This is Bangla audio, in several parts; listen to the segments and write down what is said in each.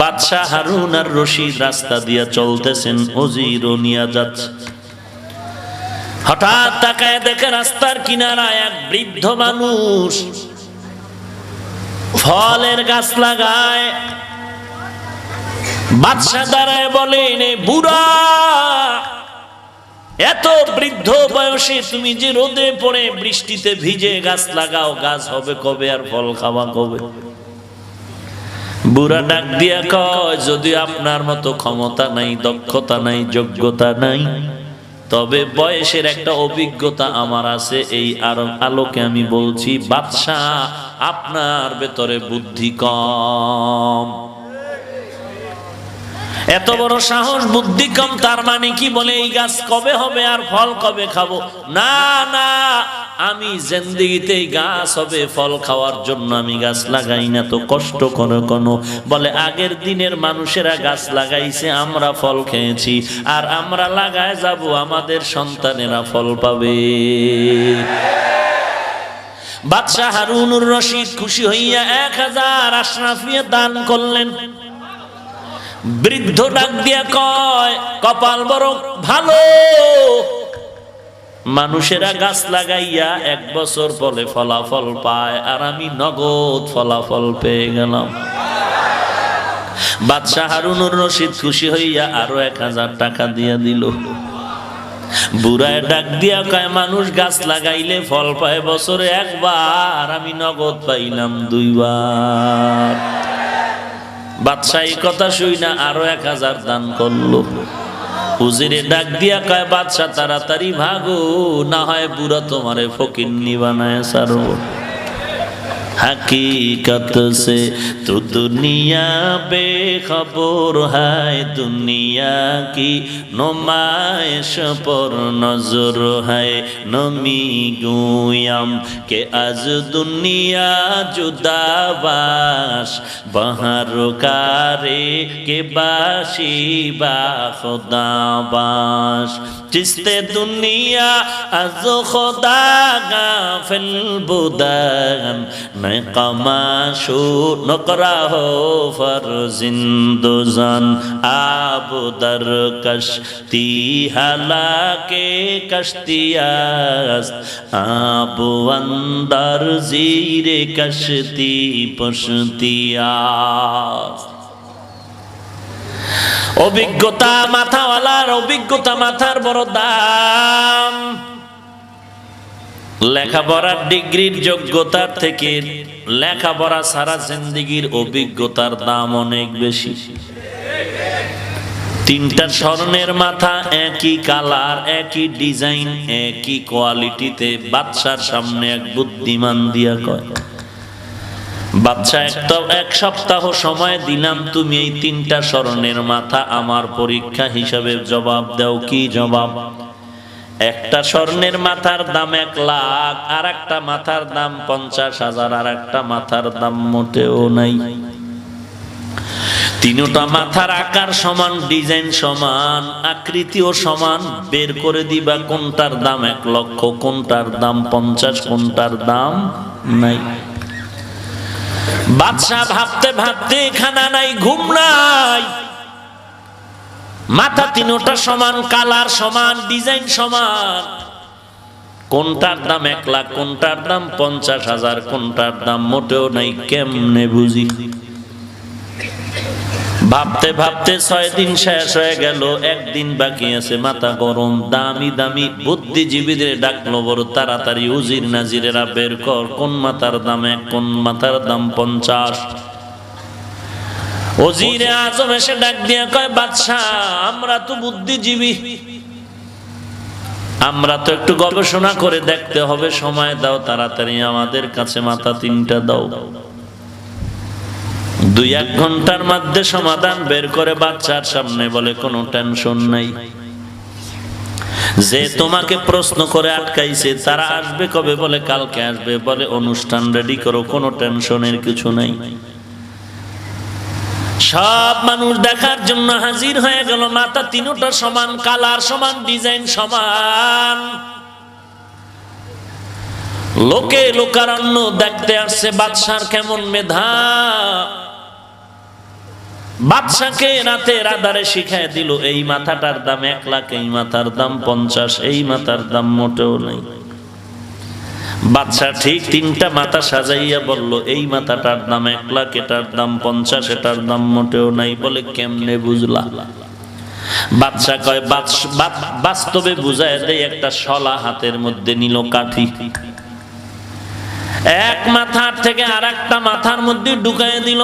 বাদশাহ হারুন আর রশিদ রাস্তা দিয়ে চলতেছেন, ওজিরও নিয়ে যাচ্ছে। হঠাৎ তাকায় দেখে রাস্তার কিনারায় এক বৃদ্ধ মানুষ ফলের গাছ লাগায়। বাদশাহ দাঁড়ায় বলেন, এ বুড়া, এত বৃদ্ধ বয়সে তুমি যে রোদে পড়ে বৃষ্টিতে ভিজে গাছ লাগাও, গাছ হবে কবে আর ফল খাওয়া কবে? বুড়া ডাক দিয়া কয়, যদি আপনার মতো ক্ষমতা নাই, দক্ষতা নাই, যোগ্যতা নাই, তবে বয়সের একটা অভিজ্ঞতা আমার আছে। এই আলোকে আমি বলছি, বাদশাহ আপনার ভেতরে বুদ্ধি কম। এত বড় সাহস, বুদ্ধি কম, তার মানে কি? বলে এই গাছ কবে হবে আর ফল কবে খাবো? না না, আমি জিন্দেগিতে গাছ হবে ফল খাওয়ার জন্য আমি গাছ লাগাই না তো কষ্ট করে কোনো। বলে আগের দিনের মানুষেরা গাছ লাগাইছে, আমরা ফল খেয়েছি, আর আমরা লাগায় যাব, আমাদের সন্তানেরা ফল পাবে। বাদশাহ হারুনুর রশিদ খুশি হইয়া 1000 আশরাফিয়া দান করলেন। বৃদ্ধ ডাক দিয়া কয়, কপাল বড় ভালো, মানুষেরা গাছ লাগাইয়া 1 বছর পরে ফলাফল পায়, আর আমি নগদ ফলাফল পেয়ে গেলাম। বাদশাহ হারুনুর রশিদ খুশি হইয়া আরো 1000 টাকা দিয়া দিল। বুড়ায় ডাক দিয়া কয়, মানুষ গাছ লাগাইলে ফল পায় বছরে 1 বার, আমি নগদ পাইলাম 2 বার। বাদশাহ এই কথা শুই না আরো 1000 দান করলো। উজিরে ডাক দিয়া কয়, বাদশাহ তাড়াতাড়ি ভাগো, না হয় বুড়া তোমারে ফকিন্নি বানায় সারো। हकीकत से तो दुनिया बेखबर है, दुनिया की नुमाइश पर नजर है। नमी गुयाम के आज दुनिया जुदाबाश, बहर कारे के बाशी बा खुदाबाश। जिसते दुनिया आज खुदा गाफिल बुदान, मैं कमाशो नकरा हो फरजिंदुजान। आब दर कश्ती हलाके कश्तियास्त, आब अंदर जीरे कश्ती पश्तियास्त। অভিজ্ঞতা মাথাওয়ালার, অভিজ্ঞতা মাথার বড় দাম। লেখাপড়ার ডিগ্রির যোগ্যতার থেকে লেখাপড়া সারা জিন্দেগির অভিজ্ঞতার দাম অনেক বেশি। 3টা স্বর্ণের মাথা, একই কালার, একই ডিজাইন, একই কোয়ালিটিতে বাদশার সামনে এক বুদ্ধিমান দিয়া কয়, বাদশা 1 সপ্তাহ সময় দিলাম, তুমি এই 3টা স্বর্ণের মাথা আমার পরীক্ষা হিসাবে জবাব দাও। কি জবাব? একটা স্বর্ণের মাথার দাম 1 লাখ, আর একটা মাথার দাম 50,000, আর একটা মাথার দাম মোটেও নাই। 3টা মাথার আকার সমান, ডিজাইন সমান, আকৃতিও সমান। বের করে দিবা কোনটার দাম 1 লক্ষ, কোনটার দাম 50, কোনটার দাম নাই। বাদশাহ ভাবতে ভাবতে খানা নাই, ঘুম নাই। মাথা 3টা সমান, কালার সমান, ডিজাইন সমান, কোনটার দাম 1 লাখ, কোনটার দাম 50,000, কোনটার দাম মোটেও নাই, কেমনে বুঝি? ভাবতে ভাবতে 6 দিন শেষ হয়ে গেল, 1 দিন বাকি আছে। মাথা গরম, দামি দামি বুদ্ধিজীবীদের ডাকলো, বড় তাড়াতাড়ি উজির নাজিরেরা বের কর, কোন মাথার দাম 1, কোন মাথার দাম 50। ওজিরে আজম এসে ডাক দিয়া কয়, বাদশাহ আমরা তো বুদ্ধিজীবী, আমরা তো একটু গবেষণা করে দেখতে হবে, সময় দাও, তাড়াতাড়ি আমাদের কাছে মাথা 3টা দাও। 2-1 ঘন্টার মধ্যে সমাধান বের করে বাচ্চার সামনে বলে, কোনো টেনশন নাই, যে তোমাকে প্রশ্ন করে আটকাইছে তারা আসবে কবে? বলে কালকে আসবে। বলে অনুষ্ঠান রেডি করো, কোনো টেনশনের কিছু নাই। সব মানুষ দেখার জন্য হাজির হয়ে গেল। মাথা 3টা সমান, কালার সমান, ডিজাইন সমান। লোকে লোকারণ্য দেখতে আসছে বাদশার কেমন মেধা। বাদশাকে রাতের আধারে শিখায় দিল এই মাথাটার দাম 1 লাখ, এই মাথার দাম 50, এই মাথার দাম মোটেও নাই। বাদশা ঠিক 3টা মাথা সাজাইয়া বলল এই মাথাটার দাম 1 লাখ, এটার দাম 50, এটার দাম মোটেও নাই। বলে কেমনে বুঝলা? বাদশা কয় বাস্তবে বুঝায় দেয়। একটা শলা হাতের মধ্যে নিল কাঠি, এক মাথার থেকে আরেকটা মাথার মধ্যে ঢুকায় দিল।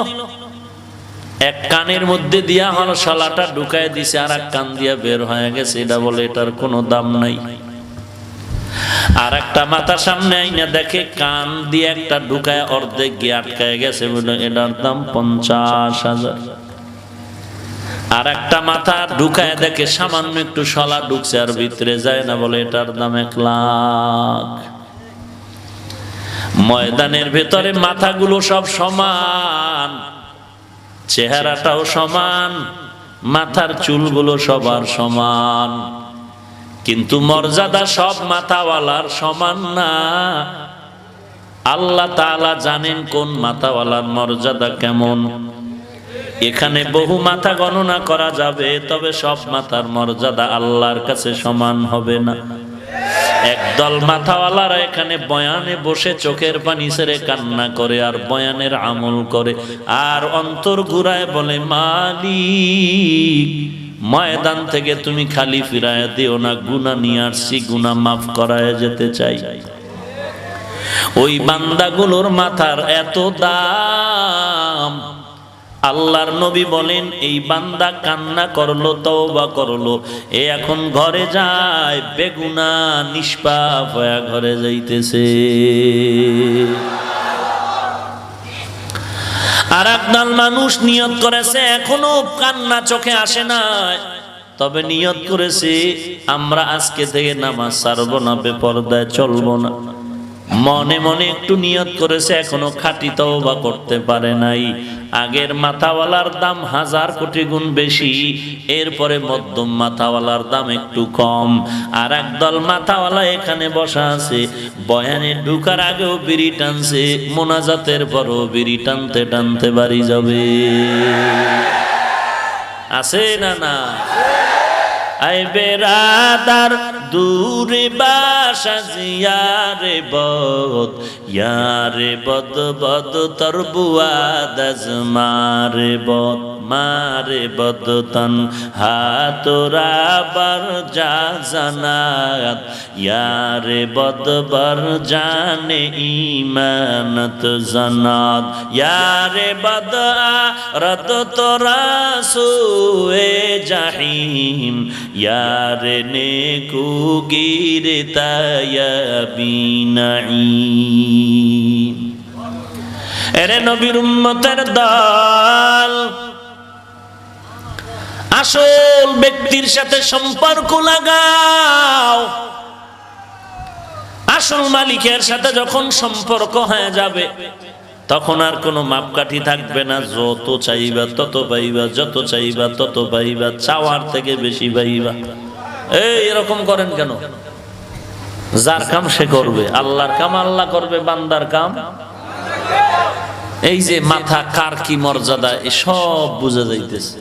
এক কানের মধ্যে দিয়া হলো শলাটা ঢুকায় দিছে, আর এক কান দিয়া বের হয়ে গেছে। এটা বলে এটার কোনো দাম নাই। আর একটা মাথা সামনে আইনা দেখে কান দিয়ে একটা ঢুকায় অর্ধেক গিয়ে আটকায় গেছে, বলে এটার দাম 50,000। আর একটা মাথা ঢুকায় দেখে সামান্য একটু শলা ঢুকছে আর ভিতরে যায় না, বলে এটার দাম 1 লাখ। ময়দানের ভেতরে মাথাগুলো সব সমান, চেহারাটাও সমান, মাথার চুলগুলো সবার সমান, কিন্তু মর্যাদা সব মাথাওয়ালার সমান না। আল্লাহ তাআলা জানেন কোন মাথাওয়ালার মর্যাদা কেমন। এখানে বহু মাথা গণনা করা যাবে, তবে সব মাথার মর্যাদা আল্লাহর কাছে সমান হবে না। একদল মাথাওয়ালারা এখানে বয়ানে বসে চোখের পানি ছেড়ে কান্না করে আর বয়ানের আমল করে, আর অন্তর ঘুরায় বলে মালিক ময়দান থেকে তুমি খালি ফিরায় দিও না, গুনাহ নিয়ে আসছি, গুনাহ মাফ করায় যেতে চাই। ওই বান্দাগুলোর মাথার এত দাম। আল্লাহর নবী বলেন এই বান্দা কান্না করলো, তওবা করলো, এ এখন ঘরে যায় বেগুনাহ নিষ্পাপ হয়ে ঘরে যাইতেছে। আর একদল মানুষ নিয়ত করেছে, এখনো কান্না চোখে আসে না, তবে নিয়ত করেছে আমরা আজকে থেকে নামাজ ছাড়বো না, বেপরদায় চলবো না। মনে মনে একটু নিয়ত করেছে, এখনো খাঁটি তওবা করতে পারে নাই। আগের মাথাওয়ালার দাম 1000 কোটি গুণ বেশি, এরপরে মধ্যম মাথাওয়ালার দাম একটু কম। আর একদল মাথাওয়ালা এখানে বসা আছে, বয়ানে ঢুকার আগেও বিড়ি টানছে, মোনাজাতের পরও বিড়ি টানতে টানতে বাড়ি যাবে। আছে না না? আই বেরাদার দূরে বাসা জিয়ারে বদ, ইয়ারে বদ বদ তর বুয়াদ মারে বদ, মারে বদ তন হাতরা বার যা জানাত, ইয়ারে বদ বর জানে ইমানত জানাত, ইয়ারে বদ রদ তোরা সুয়ে জাহিম, यारे नेकू गिरता यबीनाईम। एरे नबीर उम्मतेर दल, আসল ব্যক্তির সাথে সম্পর্ক লাগাও। আসল মালিকের সাথে যখন সম্পর্ক হয়ে যাবে, তখন আর কোনো মাপকাঠি থাকবে না। যত চাইবা তত পাইবা, যত চাইবা তত পাইবা, চাওয়ার থেকে বেশি পাইবা। এরকম করেন কেন? যার কাম সে করবে, আল্লাহর কাম আল্লাহ করবে, বান্দার কাম। এই যে মাথা কার কি মর্যাদা, এসব বুঝে যাইতেছে।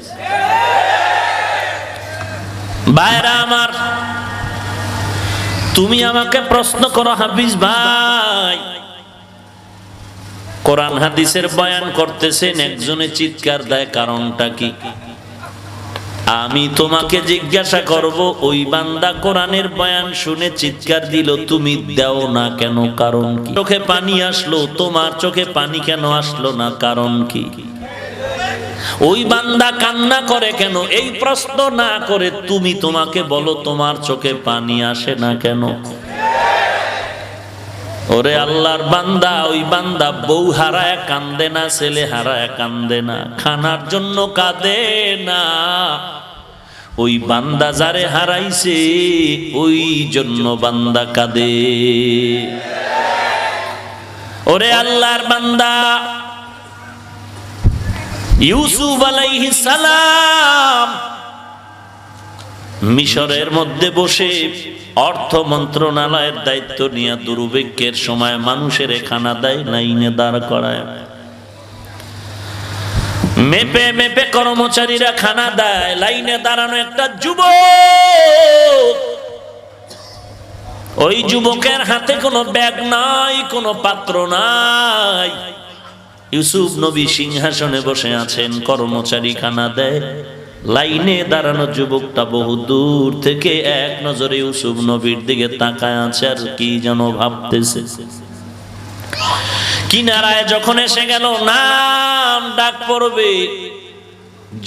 ভাইরা আমার, তুমি আমাকে প্রশ্ন করো হাফিজ ভাই, কোরআন হাদিসের বয়ান করতেছেন, একজনে চিৎকার দেয়, কারণটা কি? আমি তোমাকে জিজ্ঞাসা করব, ওই বান্দা কোরআনের বয়ান শুনে চিৎকার দিল, তুমি দাও না কেন? কারণ কি? চোখে পানি আসলো, তোমার চোখে পানি কেন আসলো না? কারণ কি? ওই বান্দা কান্না করে কেন? এই প্রশ্ন না করে তুমি তোমাকে বলো, তোমার চোখে পানি আসে না কেন? ওরে আল্লাহর বান্দা, ওই বান্দা বউ হারায় কান্দে না, ছেলে হারায় কান্দে না, খানার জন্য কাঁদে না। ওই বান্দা যারে হারাইছে ওই জন্য বান্দা কাঁদে। ওরে আল্লাহর বান্দা, ইউসুফ আলাইহিস সালাম মিশরের মধ্যে বসে অর্থ মন্ত্রণালয়ের দায়িত্ব নিয়ে দুর্ভিক্ষের সময় মানুষের খানা দেয়, লাইনে দাঁড় করায়। মেপে মেপে কর্মচারীরা খানা দেয়। লাইনে দাঁড়ানো একটা যুবক, ওই যুবকের হাতে কোনো ব্যাগ নাই, কোনো পাত্র নাই। ইউসুফ নবী সিংহাসনে বসে আছেন, কর্মচারী খানা দেয়। লাইনে দাঁড়ানো যুবকটা বহু দূর থেকে এক নজরে ইউসুফ নবীর দিকে তাকায় আছে, আর কি যেন ভাবতেছে। কিনারায় যখন এসে গেল, নাম ডাক পড়বে,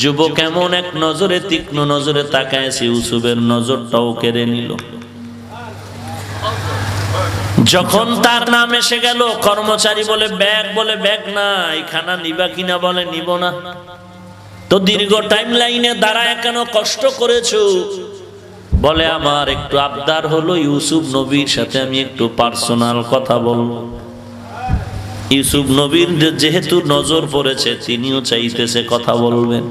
যুবক এমন এক নজরে, তীক্ষ্ণ নজরে তাকায়ছে, ইউসুফের নজরটাও কেড়ে নিল। যখন তার নাম এসে গেল, কর্মচারী বলে ব্যাগ, বলে ব্যাগ নাই। খানা নিবা কিনা, বলে নিব না। তো দীর্ঘ টাইম লাইনে দাঁড়ায় কেন কষ্ট করেছো? বলে আমার একটু আবদার হলো, ইউসুফ নবীর সাথে আমি একটু পার্সোনাল কথা বলবো। ইউসুফ নবীর যেহেতু নজর পড়েছে, তিনিও চাইতেছে কথা বলবেন।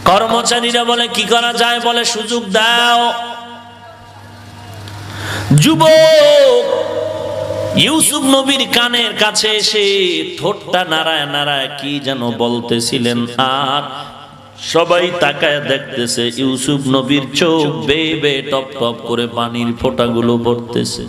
কর্মচারীরা বলে কি করা যায়, বলে সুযোগ দাও। যুবক ইউসুফ নবীর কানের কাছে এসে ঠোঁটটা নাড়ায় নাড়ায় কি যেন বলতেছিলেন, আর সবাই তাকায় দেখতেছে ইউসুফ নবীর চোখ বেয়ে বেয়ে টপ টপ করে পানির ফোঁটাগুলো পড়তেছে।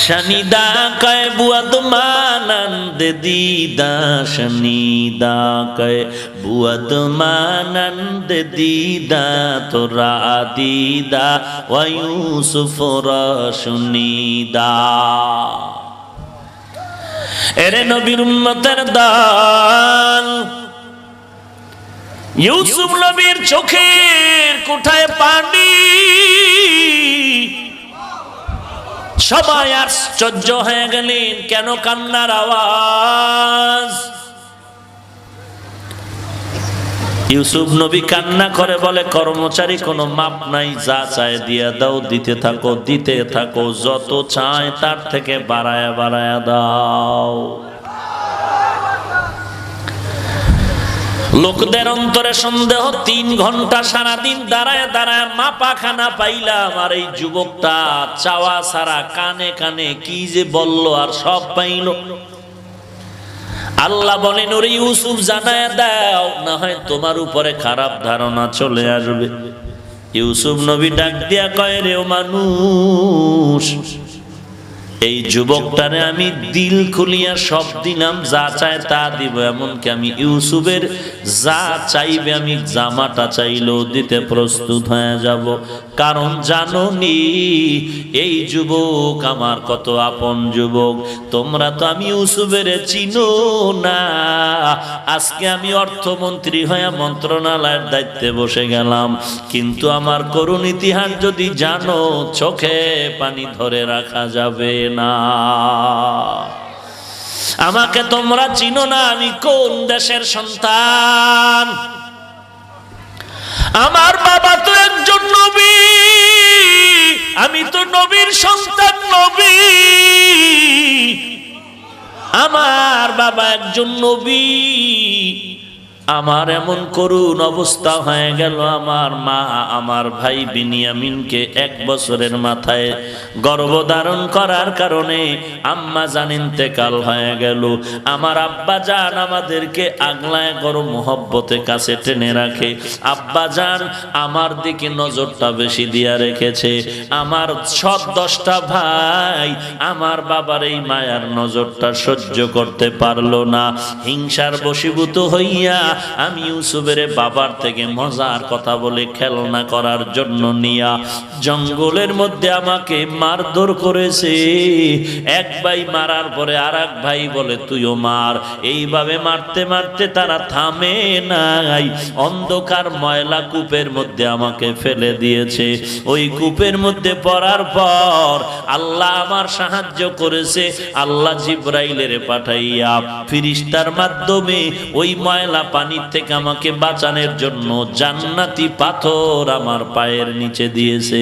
শনিদা কয় বুয়াদ মানন্দ দিদা, শনিদা কয় বুয়াদ মানন্দ দিদা, তোরা দিদা ওয়া ইউসুফ রশনিদা। এরে নবীর উম্মতের দল, ইউসুফ নবীর চোখের কোঠায় পানি। সবাই আশ্চর্য হয়ে গেলেন, কেন কান্নার আওয়াজ? ইউসুফ নবী কান্না করে বলে, কর্মচারী কোনো মাপ নাই, যা চায় দিয়া দাও, দিতে থাকো দিতে থাকো, যত চায় তার থেকে বাড়ায়া বাড়ায়া দাও। লোকদের অন্তরে সন্দেহ, 3 ঘন্টা সারাদিন দাঁড়ায় দাঁড়ায় মাপা খানা পাইলাম, আর এই যুবকটা চাওয়া সারা কানে কানে কি যে বলল, আর সব পাইল। আল্লাহ বলেন, ওরে ইউসুফ জানায় দাও, না হয় তোমার উপরে খারাপ ধারণা চলে আসবে। ইউসুফ নবী ডাক দিয়া কয়, রে ও মানুষ, এই যুবকটারে আমি দিল খুলিয়া সব দিলাম, যা চায় তা দিব। এমনকি আমি ইউসুফের যা চাইবে, আমি জামাটা চাইলেও দিতে প্রস্তুত হয়ে যাব। কারণ জানোনি এই যুবক আমার কত আপন যুবক। তোমরা তো আমি ইউসুফের চিনো না। আজকে আমি অর্থমন্ত্রী হয়ে মন্ত্রণালয়ের দায়িত্বে বসে গেলাম, কিন্তু আমার করুণ ইতিহাস যদি জানো, চোখে পানি ধরে রাখা যাবে না। আমাকে তোমরা চিনো না, আমি কোন দেশের সন্তান। আমার বাবা তো একজন নবী, আমি তো নবীর সন্তান, নবী। আমার বাবা একজন নবী, আমার এমন করুণ অবস্থা হয়ে গেল। আমার মা আমার ভাই বিনিয়ামিনকে 1 বছরের মাথায় গর্ভধারণ করার কারণে আম্মা জান ইন্তেকাল হয়ে গেল। আমার আব্বা জান আমাদেরকে আগলায় গরম মোহব্বতে কাছে টেনে রাখে। আব্বা জান আমার দিকে নজরটা বেশি দিয়া রেখেছে। আমার সব 10টা ভাই আমার বাবার এই মায়ার নজরটা সহ্য করতে পারলো না। হিংসার বশীভূত হইয়া আমি ইউসুফের বাবার থেকে মজার কথা বলে খেলনা করার জন্য নিয়া জঙ্গলের মধ্যে আমাকে মারধর করেছে। এক ভাই মারার পরে আরেক ভাই বলে তুইও মার। এইভাবে মারতে মারতে তারা থামে নাই। অন্ধকার ময়লা কূপের মধ্যে আমাকে ফেলে দিয়েছে। ওই কূপের মধ্যে পড়ার পর আল্লাহ আমার সাহায্য করেছে। আল্লাহ জিব্রাইলের পাঠাইয়া ফেরেশতার মাধ্যমে ওই ময়লা পানি থেকে আমাকে বাঁচানোর জন্য জান্নাতি পাথর আমার পায়ের নিচে দিয়েছে।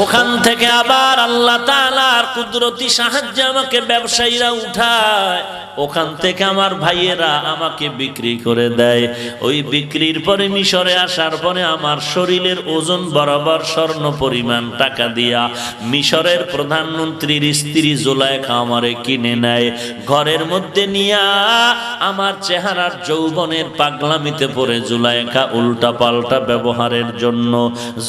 ওখান থেকে আবার আল্লাহ তাআলার কুদরতি সাহায্যে আমাকে ব্যবসায়ীরা উঠায়, ওখান থেকে আমার ভাইয়েরা আমাকে বিক্রি করে দেয়। ওই বিক্রির পরে মিশরে আসার পরে আমার শরীরের ওজন বরাবর স্বর্ণ পরিমাণ টাকা দিয়া মিশরের প্রধানমন্ত্রীর স্ত্রী জুলাইখা আমারে কিনে নেয়। ঘরের মধ্যে নিয়া আমার চেহারার যৌবনের পাগলামিতে পড়ে জুলাইখা উল্টা পাল্টা ব্যবহারের জন্য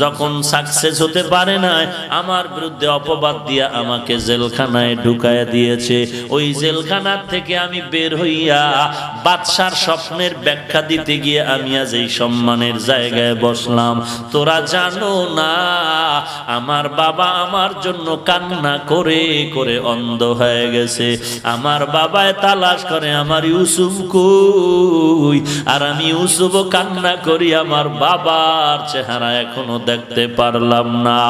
যখন সাকসেস হতে পারে না, আমার বিরুদ্ধে অপবাদ দিয়া আমাকে জেলখানায় ঢুকায় দিয়েছে। ওই জেলখানার থেকে আমি বের হইয়া বাদশার স্বপ্নের ব্যাখ্যা দিতে গিয়ে আমি আজ এই সম্মানের জায়গায় বসলাম। তোরা জানো না, আমার বাবা আমার জন্য কান্না করে করে অন্ধ হয়ে গেছে। আমার বাবায় তালাশ করে আমার ইউসুফ কই, আর আমি ইউসুফ কান্না করি আমার বাবার চেহারা এখনো দেখতে পারলাম না।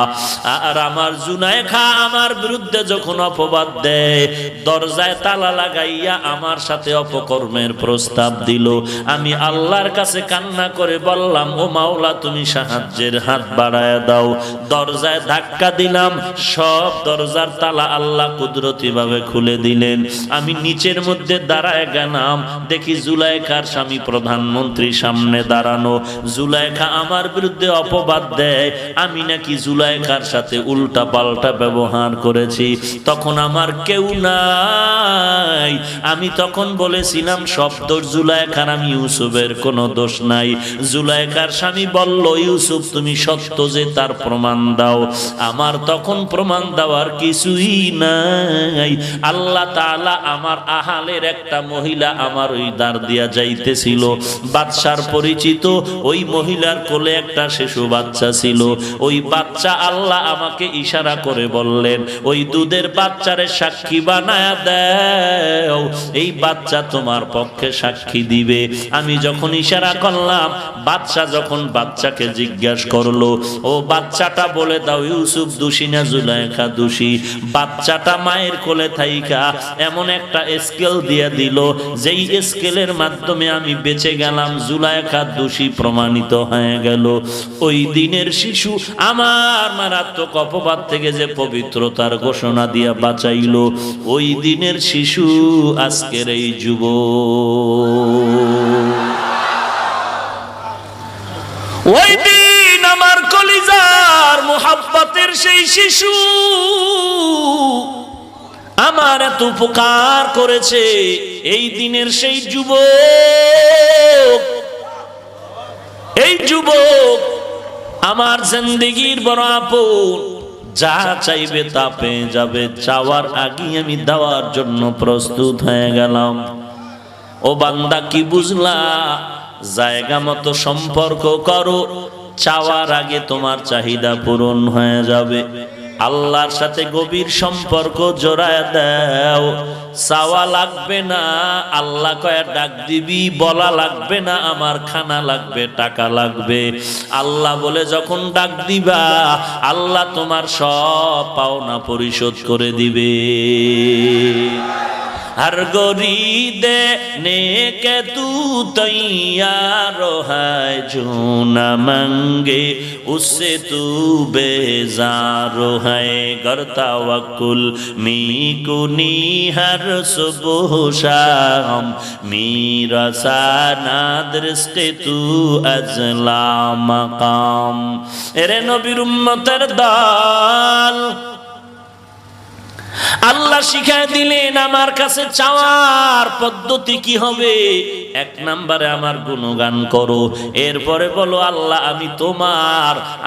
আর আমার জুলাইখা আমার বিরুদ্ধে যখন অপবাদ দেয়, দরজায় তালা লাগাইয়া আমার সাথে অপকর্মের প্রস্তাব দিল। আমি আল্লাহর কাছে কান্না করে বললাম, ও মাওলা তুমি সাহায্যের হাত বাড়ায় দাও। দরজায় ধাক্কা দিলাম, সব দরজার তালা আল্লাহ কুদরতি ভাবে খুলে দিলেন। আমি নিচের মধ্যে দাঁড়ায় গেলাম, দেখি জুলাইখার স্বামী প্রধানমন্ত্রীর সামনে দাঁড়ানো। জুলাইখা আমার বিরুদ্ধে অপবাদ দেয় আমি নাকি জুলাইখার সাথে উল্টা পাল্টা ব্যবহার করেছি। তখন আমার কেউ নাই। আমি তখন বলেছিলাম সব দোষ জুলাইখার, আমি ইউসুফের কোনো দোষ নাই। জুলাইখার স্বামী বলল, ইউসুফ তুমি সত্য যে তার প্রমাণ দাও। আমার তখন প্রমাণ দেওয়ার কিছুই নাই। আল্লাহ তাআলা আমার আহালের একটা মহিলা আমার ওই দ্বার দিয়া যাইতেছিল, বাদশার পরিচিত ওই মহিলার কোলে একটা শিশু বাচ্চা ছিল। ওই বাচ্চা আল্লাহ আমাকে ইশারা করে বললেন, ওই দুধের বাচ্চারে সাক্ষী বানায়া দাও, এই বাচ্চা তোমার পক্ষে সাক্ষী দিবে। আমি যখন ইশারা করলাম, বাচ্চা যখন বাচ্চাকে জিজ্ঞাসা করলো, ও বাচ্চাটা বলে দাও ইউসুফ দোষী না জুলাইখা দোষী। বাচ্চাটা মায়ের কোলে থাইকা এমন একটা স্কেল দিয়ে দিল, যেই স্কেলের মাধ্যমে আমি বেঁচে গেলাম, জুলাইখা দোষী প্রমাণিত হয়ে গেল। ওই দিনের শিশু আমার মারাত্মক অপবাদ থেকে যে পবিত্রতার ঘোষণা দিয়া বাঁচাইল, ওই দিনের শিশু আজকের এই যুবক। ওই দিন আমার কলিজার মুহাব্বতের সেই শিশু আমার এত উপকার করেছে। এই দিনের সেই যুবক, এই যুবক আমার জিন্দেগির বড় আপন। যা চাইবে তা পেয়ে যাবে, চাওয়ার আগে আমি দেওয়ার জন্য প্রস্তুত হয়ে গেলাম। ও বান্দা কি বুঝলা? জায়গা মতো সম্পর্ক করো, চাওয়ার আগে তোমার চাহিদা পূরণ হয়ে যাবে। আল্লাহর সাথে গভীর সম্পর্ক জোড়ায় দাও, চাওয়া লাগবে না, আল্লাহ কয়ে ডাক দিবি, বলা লাগবে না আমার খানা লাগবে, টাকা লাগবে। আল্লাহ বলে যখন ডাক দিবা, আল্লাহ তোমার সব পাওনা পরিশোধ করে দিবে। हर गोरी देने के तू तैयार है, जो न मंगे उससे तू बेजार है। करता वकुल मी कुनी हर सुबह शाम, मेरा साना दृष्टि तू अजला मकाम। एरे नबीर उम्मतेर दल, আল্লাহ শিখায় দিলেন আমার কাছে চাওয়ার পদ্ধতি কি হবে। এক নম্বরে আমার গুণগান করো, এরপরে বলো আল্লাহ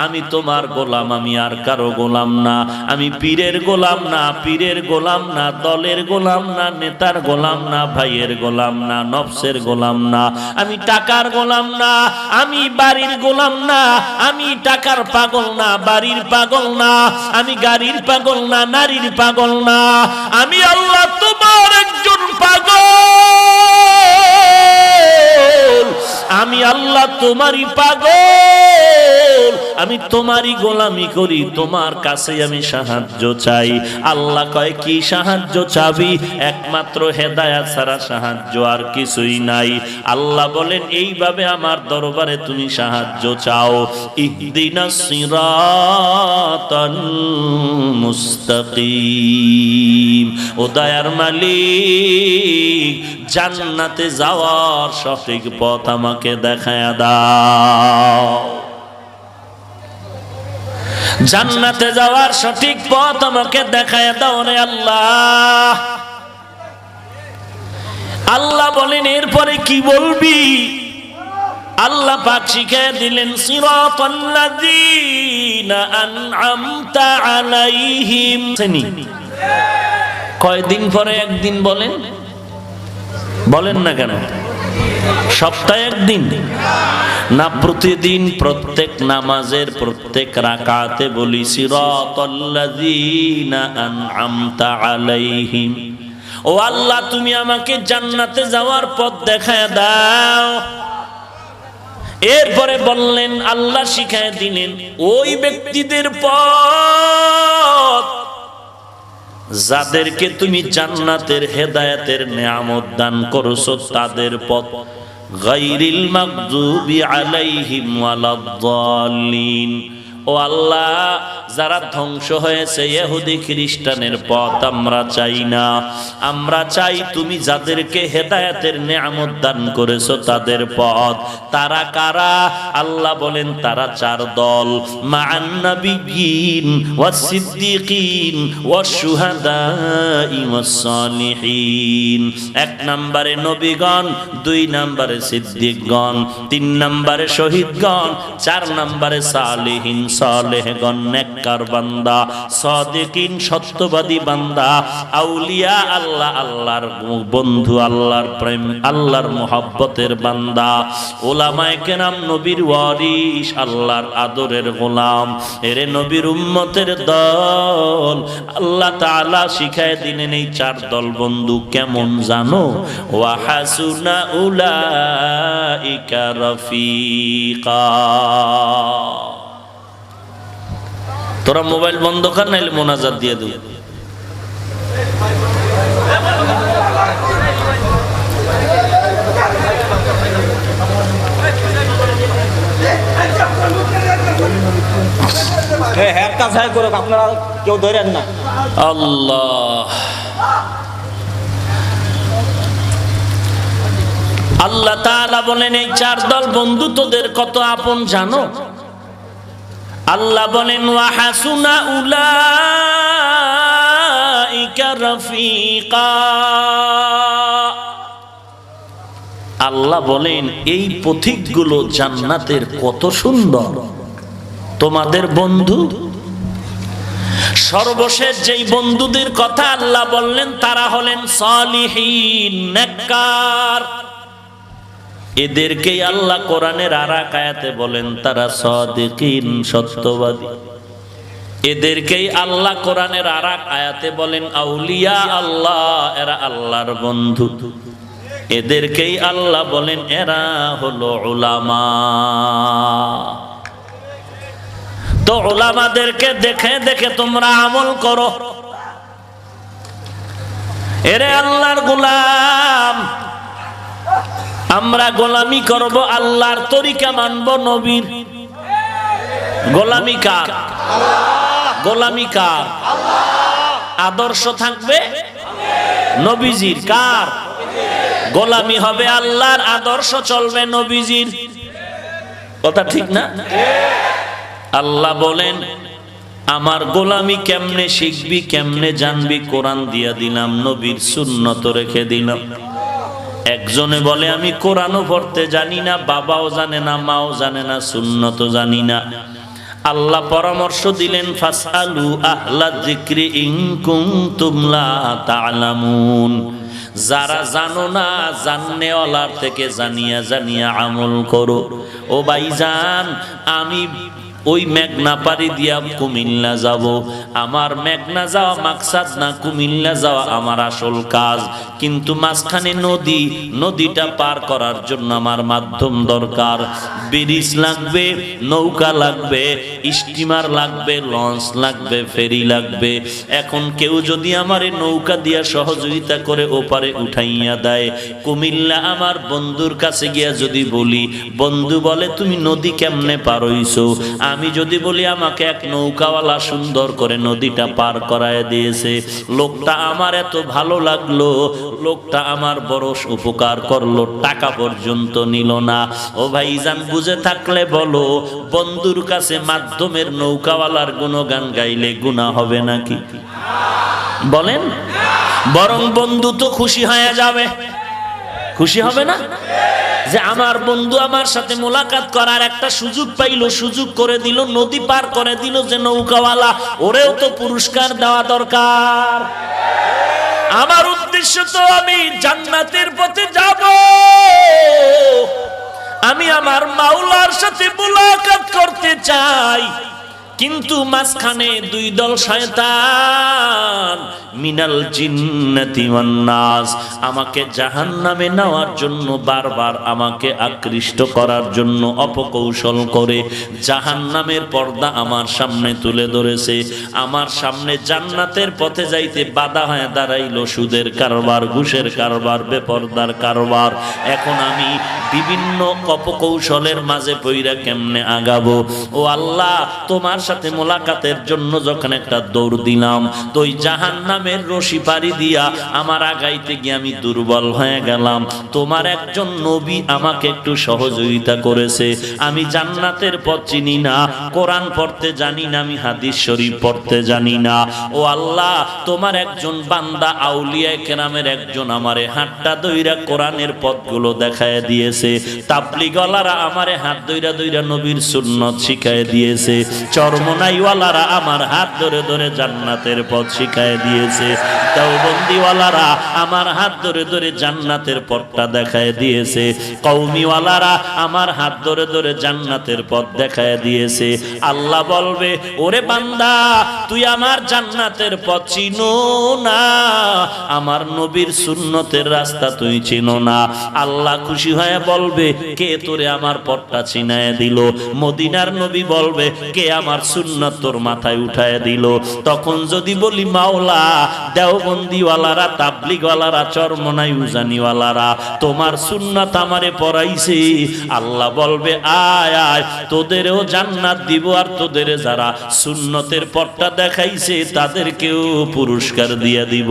আমি তোমার গোলাম, আমি আর কারো গোলাম না। আমি পীরের গোলাম না, পীরের গোলাম না, দলের গোলাম না, নেতার গোলাম না, ভাইয়ের গোলাম না, নফসের গোলাম না, আমি টাকার গোলাম না, আমি বাড়ির গোলাম না, আমি টাকার পাগল না, বাড়ির পাগল না, আমি গাড়ির পাগল না, নারীর পাগল না, আমি আল্লাহ তোমার একজন পাগল। আমি আল্লাহ তোমারই পাগল, আমি তোমারই গোলামি করি, তোমার কাছে আমি সাহায্য চাই। আল্লাহ কয় কি সাহায্য চাবি? একমাত্র হেদায়েত ছাড়া সাহায্য আর কিছুই নাই। আল্লাহ বলেন এইভাবে আমার দরবারে তুমি সাহায্য চাও, ইহদিনাস সিরাতাল মুস্তাকিম। ও দয়ার মালিক, জান্নাতে যাওয়ার সঠিক পথ আমাকে দেখায়া দাও। জান্নাতে যাওয়ার সঠিক পথ আমাকে দেখায়া দাও রে আল্লাহ। আল্লাহ বলেন এরপরে কি বলবি? আল্লাহ পাক শিখিয়ে দিলেন সিরাতাল্লাযীনা আন'আমতা আলাইহিম। কয়দিন পরে একদিন বলেন? বলেন না কেন? সপ্তাহে একদিন না প্রতিদিন? প্রত্যেক নামাজের প্রত্যেক রাকাতে বলি সিরাতাল্লাযীনা আন'আমতা আলাইহিম। ও আল্লাহ তুমি আমাকে জান্নাতে যাওয়ার পথ দেখায় দাও। এরপরে বললেন, আল্লাহ শিখায় দিলেন ওই ব্যক্তিদের পথ যাদেরকে তুমি জান্নাতের হেদায়েতের নেয়ামত দান করেছো, তাদের পথ গায়রিল মাগদুবি আলাইহিম ওয়ালাদ-দাল্লিন। ও আল্লাহ, যারা ধ্বংস হয়েছে ইহুদি খ্রিস্টানের পথ আমরা চাই না, আমরা চাই তুমি যাদেরকে হেদায়েতের নেয়ামত দান করেছো তাদের পথ। তারা কারা? আল্লাহ বলেন তারা চার দল, মা'আন নাবিয়্যিন ওয়াস সিদ্দিকিন ওয়াস শুহাদাই ওয়াস সালিহিন। এক নম্বরে নবীগণ, দুই নম্বরে সিদ্দিকগণ, তিন নম্বরে শহীদগণ, চার নম্বরে সালিহিন সালেহগণ, নেককার বান্দা, সাদিকিন সত্যবাদী বান্দা, আউলিয়া আল্লাহ, আল্লাহর বন্ধু, আল্লাহর প্রেম, আল্লাহর মুহাব্বতের বান্দা, উলামায়ে কেরাম, নবীর ওয়ারিস, আল্লাহর আদরের গোলাম। এরে নবীর উম্মতের দল। আল্লাহ তাআলা শিখায় দিলেন এই চার দল বন্ধু কেমন জানো? ওয়া হাসুনা উলাইকা রাফিকা। তোরা মোবাইল বন্ধ কর, নাইলে মোনাজাত দিয়ে দেব। আপনারা কেউ ধরেন না। আল্লাহ আল্লাহ তাআলা বলেন এই চার দল বন্ধু তোদের কত আপন জানো? আল্লাহ বলেন ওয়া হাসুনা উলাইকা রাফিকা। আল্লাহ বলেন এই পথিকগুলো জান্নাতের কত সুন্দর, তোমাদের বন্ধু। সর্বশেষ যেই বন্ধুদের কথা আল্লাহ বললেন তারা হলেন সালিহিন, নেককার। এদেরকেই আল্লাহ কোরআনের আরেক আয়াতে বলেন তারা সাদিকিন, সত্যবাদী। এদেরকেই আল্লাহ কোরআনের আরেক আয়াতে বলেন আউলিয়া আল্লাহ, এরা আল্লাহর বন্ধু। এদেরকেই আল্লাহ বলেন এরা হলো উলামা। তো উলামাদেরকে দেখে দেখে তোমরা আমল করো। এরে আল্লাহর গোলাম, আমরা গোলামি করব, আল্লাহর তরিকা মানব, নবীর। গোলামি কার? গোলামি কার? আদর্শ থাকবে নবীজির। কার? গোলামি হবে আল্লাহর, আদর্শ চলবে নবীজির। কথা ঠিক না? আল্লাহ বলেন আমার গোলামি কেমনে শিখবি, কেমনে জানবি? কোরআন দিয়া দিলাম, নবীর সুন্নত রেখে দিলাম। একজনে বলে আমি কোরআনও পড়তে জানি না, বাবাও জানে না, মাও জানে না, সুন্নতও জানি না। আল্লাহ পরামর্শ দিলেন ফাসআলু আহলা যিকরি ইন কুনতুম লা তা'লামুন। যারা জানো না, জাননেওয়ালার থেকে জানিয়া জানিয়া আমল করো। ও ভাইজান, আমি ওই মেঘনা পাড়ি দিয়া কুমিল্লা যাব। আমার মেঘনা যাওয়া মাকসাদ না, কুমিল্লা যাওয়া আমার আসল কাজ। কিন্তু মাঝখানে নদী, নদীটা পার করার জন্য আমার মাধ্যম দরকার। ব্রিজ লাগবে, নৌকা লাগবে, স্টিমার লাগবে, লঞ্চ লাগবে, ফেরি লাগবে। এখন কেউ যদি আমারে নৌকা দিয়া সহযোগিতা করে ওপারে উঠাইয়া দেয়, কুমিল্লা আমার বন্ধুর কাছে গিয়া যদি বলি, বন্ধু বলে তুমি নদী কেমনে পার হইছো, আমি যদি বলি আমাকে এক নৌকাওয়ালা সুন্দর করে নদীটা পার করায় দিয়েছে, লোকটা আমার এত ভালো লাগলো, লোকটা আমার বড় উপকার করলো, টাকা পর্যন্ত নিল না। ও ভাইজান, বুঝে থাকলে বলো, বন্ধুর কাছে মাধ্যমের নৌকাওয়ালার গুণগান গাইলে গুনাহ হবে নাকি? বলেন। বরং বন্ধু তো খুশি হয়ে যাবে, খুশি হবে না? যে আমার বন্ধু আমার সাথে মোলাকাত করার একটা সুযোগ পাইলো, সুযোগ করে দিল, নদী পার করে দিল, যে নৌকাওয়ালা, ওরেও তো পুরস্কার দেওয়া দরকার। আমার উদ্দেশ্য তো আমি জান্নাতের পথে যাব, আমি আমার মাওলার সাথে মোলাকাত করতে চাই। কিন্তু মাঝখানে দুই দল শয়তান, মিনাল জিন্নাতি ওয়ান নাস, আমাকে জাহান্নামে নেওয়ার জন্য বারবার আমাকে আকৃষ্ট করার জন্য অপকৌশল করে জাহান্নামের পর্দা আমার সামনে তুলে ধরেছে। আমার সামনে জান্নাতের পথে যাইতে বাধা হয়ে দাঁড়াইল সুদের কারবার, ঘুষের কারবার, বেপরদার কারবার। এখন আমি বিভিন্ন অপকৌশলের মাঝে পইরা কেমনে আগাবো? ও আল্লাহ, তোমার সাথে মোলাকাতের জন্য যখন একটা দৌড় দিলাম, তো ওই জাহান্নামের রশি পাড়ি দিয়া আমার আগাইতে গিয়ে আমি দুর্বল হয়ে গেলাম। তোমার একজন নবী আমাকে একটু সহযোগিতা করেছে। আমি জান্নাতের পথ চিনি না, কোরআন পড়তে জানি না, আমি হাদিস শরীফ পড়তে জানি না। ও আল্লাহ, তোমার একজন বান্দা আউলিয়া কেরামের একজন আমারে হাতটা ধইরা কোরআনের পথগুলো দেখায় দিয়েছে। তাবলীগওয়ালারা আমারে হাত ধইরা ধইরা নবীর সুন্নত শিখায় দিয়েছে। চরমনাইওয়ালারা আমার হাত ধরে ধরে জান্নাতের পথ শিখায় দিয়েছে। দেওবন্দিওয়ালারা আমার হাত ধরে ধরে জান্নাতের পথটা দেখায় দিয়েছে। কওমিওয়ালারা আমার হাত ধরে ধরে জান্নাতের পথ দেখায় দিয়েছে। আল্লাহ বলবে, ওরে বান্দা, তুই আমার জান্নাতের পথ চিনো না, আমার নবীর সুন্নতের রাস্তা তুই চিনো না। আল্লাহ খুশি হয়ে বলবে, কে তোরে আমার পথটা চিনায় দিল? মদিনার নবী বলবে, কে আমার সুন্নাত তোর মাথায় উঠায় দিল? তখন যদি বলি, মাওলা, দেওবন্দিওয়ালারা, তাবলীগওয়ালারা, চরমনাই উজানিওয়ালারা তোমার সুন্নাত আমারে পড়াইছে, আল্লাহ বলবে, আয় আয়, তোদেরও জান্নাত দিব, আর তোদের যারা সুন্নতের পথটা দেখাইছে তাদেরকেও পুরস্কার দিয়ে দিব।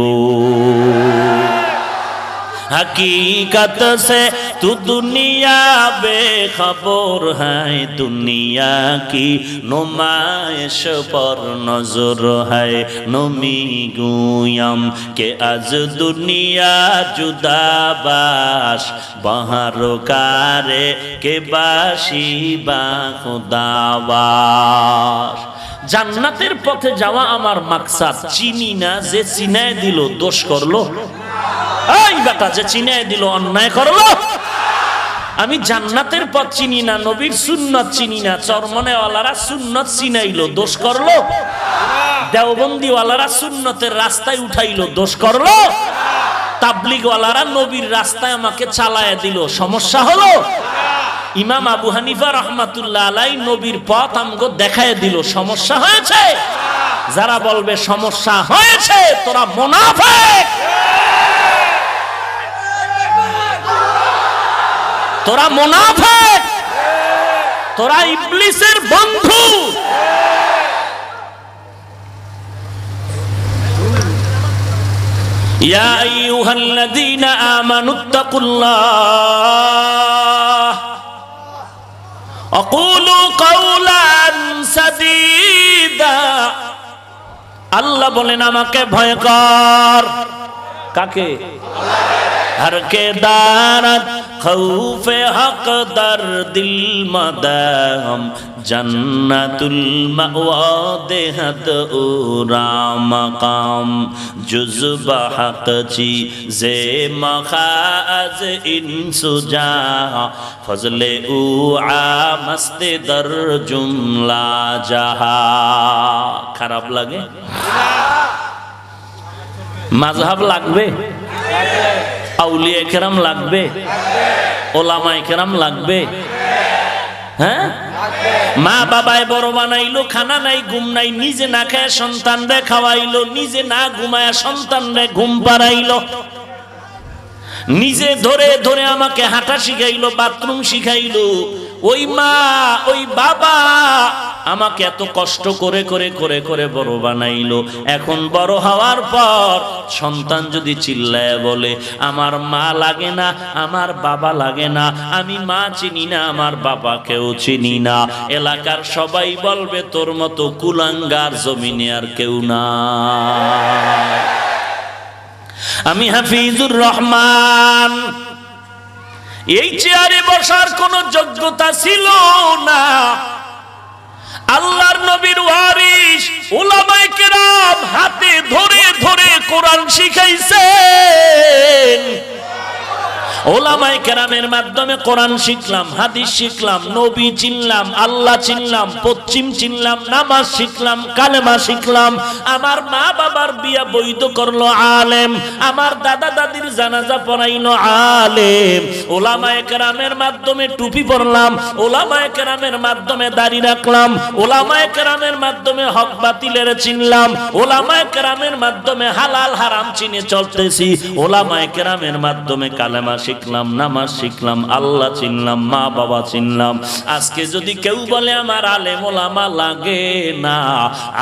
हकीकत से तू दुनिया बेखबर है, दुनिया की नुमाइश पर नजर है। नमी गुयम के आज दुनिया जुदा बाश, बाहर कारे के बाशी बा खुदावाश। জান্নাতের পথে যাওয়া আমার মাকসাদ। চিনি না, যে চিনায় দিল দোষ করলো। এই বেটা, যে চিনায় দিল অন্যায় করলো। আমি জান্নাতের পথ চিনি না, নবীর সুন্নত চিনি না, চরমনেওয়ালারা সুন্নত চিনাইলো, দোষ করলো? দেওবন্দিওয়ালারা সুন্নতের রাস্তায় উঠাইলো, দোষ করলো? তাবলীগওয়ালারা নবীর রাস্তায় আমাকে চালায় দিল, সমস্যা হলো? ইমাম আবু হানিফা রহমাতুল্লাহ আলাইহি নবীর পথ আমগো দেখায় দিল, সমস্যা হয়েছে? যারা বলবে সমস্যা হয়েছে, তোরা মুনাফিক, তোরা মুনাফিক, তোরা ইবলিসের বন্ধু। ইয়া আইয়ুহাল্লাযীনা আমানুত্তাকুল্লাহ আকুলু কাওলান সাদীদা। আল্লাহ বলেন, আমাকে ভয় কর। কাকে? हर के दारत खौफे हक दर दिल मदम जन्नतुल मअवा देहत उरा मकाम जुज़्ब हक ची जे मखाज इंसुजा फजले उआ मस्ते दर जुमला जहा। খারাপ লাগে? মাযহাব লাগবে, আউলিয়া কেরাম লাগবে, ওলামায়ে কেরাম লাগবে, হ্যাঁ? মা বাবায় বড় বানাইলো, খানা নাই ঘুম নাই, নিজে না খায় সন্তানরে খাওয়াইলো, নিজে না ঘুমায় সন্তানরে ঘুম পাড়াইলো, নিজে ধরে ধরে আমাকে হাঁটা শিখাইলো, বাথরুম শিখাইলো। ওই মা ওই বাবা আমাকে এত কষ্ট করে করে করে করে বড় বানাইলো। এখন বড় হওয়ার পর সন্তান যদি চিল্লায় বলে আমার মা লাগে না, আমার বাবা লাগে না, আমি মা চিনি না, আমার বাবাকেও চিনি না, এলাকার সবাই বলবে তোর মতো কুলাঙ্গার জমিনে আর কেউ না। আমি হাফিজুর রহমান, এই চেয়ারে বসার কোন যোগ্যতা ছিল না। আল্লাহর নবীর ওয়ারিস উলামায়ে কেরাম হাতে ধরে ধরে কোরআন শিখাইছেন। ওলামায়ে কেরামের মাধ্যমে কোরআন শিখলাম, হাদিস শিখলাম, নবী চিনলাম, আল্লাহ চিনলাম, পশ্চিম চিনলাম, নামাজ শিখলাম, কালেমা শিখলাম। আমার মা বাবার বিয়া বৈধ করলো আলেম, আমার দাদা দাদির জানাজা পড়াইলো আলেম। ওলামায়ে কেরামের মাধ্যমে টুপি পরলাম, ওলামায়ে কেরামের মাধ্যমে দাড়ি রাখলাম, ওলামায়ে কেরামের মাধ্যমে হক বাতিলের চিনলাম, ওলামায়ে কেরামের মাধ্যমে হালাল হারাম চিনে চলতেছি, ওলামায়ে কেরামের মাধ্যমে কালেমা শিখলাম, নামাজ শিখলাম, আল্লাহ চিনলাম, মা বাবা চিনলাম। আজকে যদি কেউ বলে আমার আলেম ওলামা লাগে না,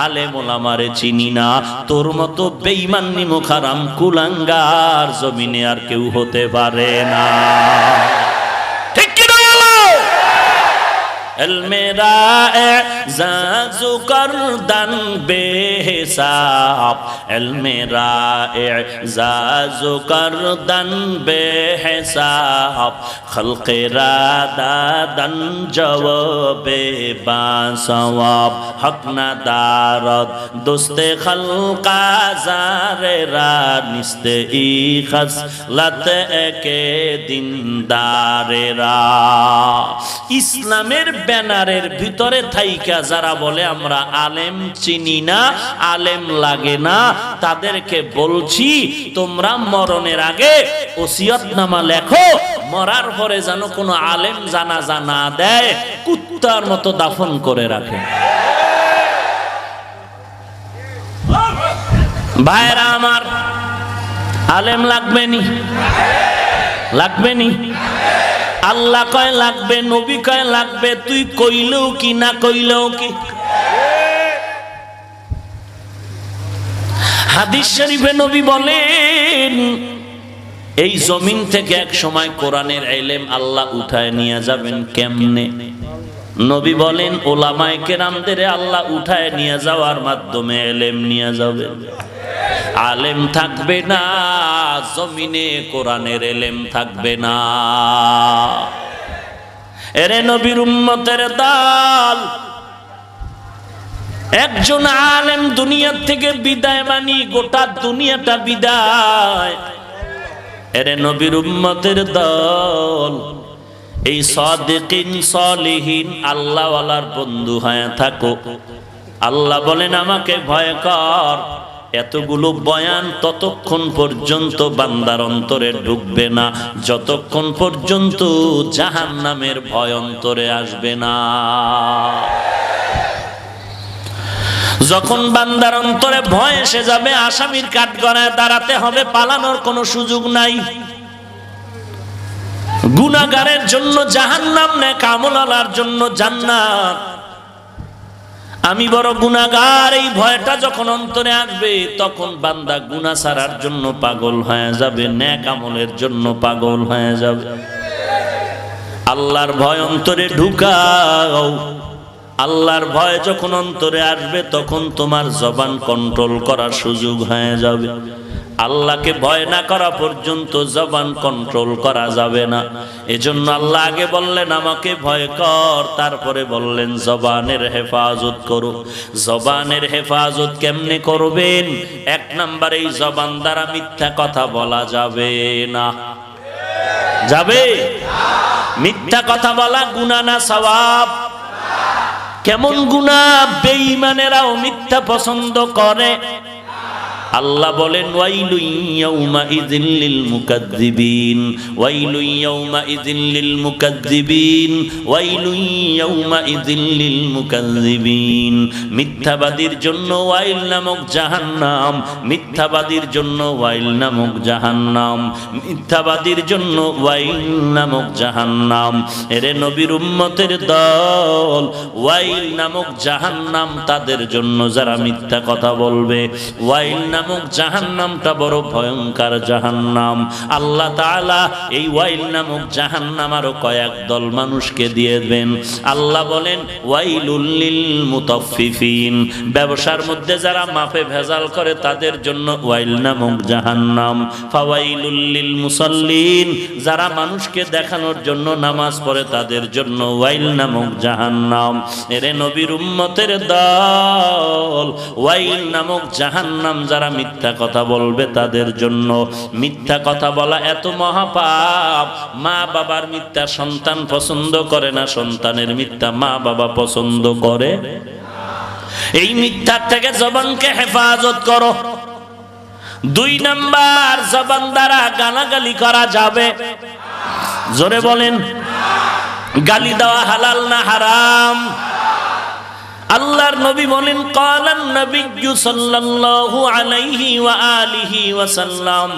আলেম ওলামারে চিনি না, তোর মতো বেঈমান নিমুখ হারাম কুলাঙ্গার জমিনে আর কেউ হতে পারে না। ঠিক কি না বলো? এলমেরা এজাজু করদান বেহিসাব, এলমেরা এজাজু করদান বেহিসাব, খলকেরা দাদান জওয়াবে বাসওয়াব, হক না দারদ দোস্তে খলকা জারেরা নিস্তে ই খসলত একে দিনদারেরা। ইসলামের ব্যানারের ভিতরে থাইকা যারা বলে আমরা আলেম চিনি না, আলেম লাগে না, তাদেরকে বলছি তোমরা মরণের আগে ওসিয়তনামা লেখো, মরার পরে যেন কোনো আলেম জানাজা না দেয়, কুত্তার মতো দাফন করে রাখে। ভাইরা আমার, আলেম লাগবে নি? লাগবে নি? আল্লাহ কয় লাগবে, নবী কয় লাগবে, তুই কইলেও কি না কইলেও কি? হাদিস শরীফে নবী বলেন এই জমিন থেকে এক সময় কোরআনের ইলম আল্লাহ উঠায় নিয়ে যাবেন। কেমনে? নবী বলেন ওলামায়ে কেরামদের আল্লাহ উঠায় নিয়ে যাওয়ার মাধ্যমে ইলম নিয়ে যাবেন। আলেম থাকবে না জমিনে, কোরআনের ইলম থাকবে না। এরে নবীর উম্মতের দল, একজন আলেম দুনিয়া থেকে বিদায় মানি গোটা দুনিয়াটা বিদায়। এরে নবীর উম্মতের দল, এই সাদিকিন সালিহিন আল্লাহওয়ালার বন্ধু হয়ে থাকো। আল্লাহ বলেন আমাকে ভয় কর। এতগুলো বয়ান ততক্ষণ পর্যন্ত বান্দার অন্তরে ঢুকবে না যতক্ষণ পর্যন্ত জাহান্নামের ভয় অন্তরে আসবে না। যখন বান্দার অন্তরে ভয় এসে যাবে, আসামির কাঠগড়ায় দাঁড়াতে হবে, পালানোর কোনো সুযোগ নাই। গুনাহগারের জন্য জাহান্নাম, নেক আমলওয়ালার জন্য জান্নাত। আমি বড় গুনাহগার, এই ভয়টা যখন অন্তরে আসবে তখন বান্দা গুনাহ ছাড়ার জন্য পাগল হয়ে যাবে, নেক আমলের জন্য পাগল হয়ে যাবে। আল্লাহর ভয় অন্তরে ঢুকাও। আল্লাহর ভয় যখন অন্তরে আসবে তখন তোমার জবান কন্ট্রোল করার সুযোগ হয়ে যাবে। আল্লাহকে ভয় না করা পর্যন্ত জবান কন্ট্রোল করা যাবে না। এজন্য আল্লাহ আগে বললেন আমাকে ভয় কর, তারপরে বললেন জবানের হেফাজত করো। জবানের হেফাজত কেমনে করবেন? এক নম্বরে এই জবান দ্বারা মিথ্যা কথা বলা যাবে না। যাবে? মিথ্যা কথা বলা গুনাহ না সওয়াব? কেমন গুনাহ? বেঈমানেরাও মিথ্যা পছন্দ করে। আল্লাহ বলেন ওয়াইলুন ইয়াউমাইযিল লিল মুকাজ্জিবিন, ওয়াইলুন ইয়াউমাইযিল লিল মুকাজ্জিবিন, ওয়াইলুন ইয়াউমাইযিল লিল মুকাজ্জিবিন। মিথ্যাবাদীর জন্য ওয়াইল নামক জাহান্নাম, মিথ্যাবাদীর জন্য ওয়াইল নামক জাহান্নাম, মিথ্যাবাদীর জন্য ওয়াইল নামক জাহান্নাম। এরে নবীর উম্মতের দল, ওয়াইল নামক জাহান্নাম তাদের জন্য যারা মিথ্যা কথা বলবে। ওয়াইল নামক জাহান্নামটা বড় ভয়ঙ্কর জাহান্নাম। আল্লাহ তাআলা এই ওয়াইল নামক জাহান্নাম আরো কয়েক দল মানুষকে দিয়ে দেবেন। আল্লাহ বলেন ওয়াইলুল লিল মুতাফফিফিন, ব্যবসার মধ্যে যারা মাপে ভেজাল করে তাদের জন্য ওয়াইল নামক জাহান্নাম। ফাওয়াইলুল লিল মুসাল্লিন, যারা মানুষকে দেখানোর জন্য নামাজ পড়ে তাদের জন্য ওয়াইল নামক জাহান্নাম। এরে নবীর উম্মতের দল, ওয়াইল নামক জাহান্নাম যারা মিথ্যা কথা বলবে তাদের জন্য। মিথ্যা কথা বলা এত মহাপাপ। মা বাবার মিথ্যা সন্তান পছন্দ করে না, সন্তানের মিথ্যা মা বাবা পছন্দ করে। এই মিথ্যার থেকে জবানকে হেফাজত করো। 2 নাম্বার, জবান দ্বারা গালাগালি করা যাবে? জোরে বলেন। গালি দেওয়া হালাল না হারাম? আল্লাহর নবী বলেন ক্বালান নবিয়্যু সাল্লাল্লাহু আলাইহি ওয়া আলিহি ওয়া সাল্লাম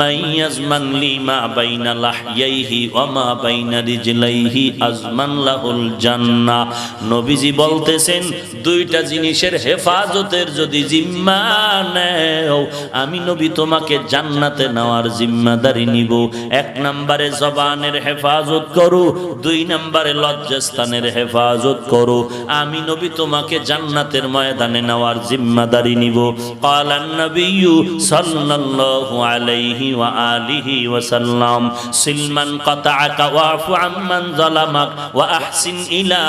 মান ইয়াজমান লি মা বাইনা লাহইহি ওয়া মা বাইনা রিজলাইহি আজমান লাহুল জান্নাহ। নবীজি বলতেছেন দুইটা জিনিসের হেফাজতের যদি জিম্মা নেও, আমি নবী তোমাকে জান্নাতে নেওয়ার জিম্মাদারি নিব। 1 নম্বরে জবানের হেফাজত করো, 2 নম্বরে লজ্জাস্থানের হেফাজত করো। আমি নবী তোমাকে জান্নাতের ময়দানে নেওয়ার জিম্মাদারি নিব। ক্বালান নবিয়্যু সাল্লাল্লাহু আলাইহি ওয়া আলিহি ওয়া সাল্লাম সিলমান কাতাআকা ওয়াফু আম্মান যালামাক ওয়া আহসিন ইলা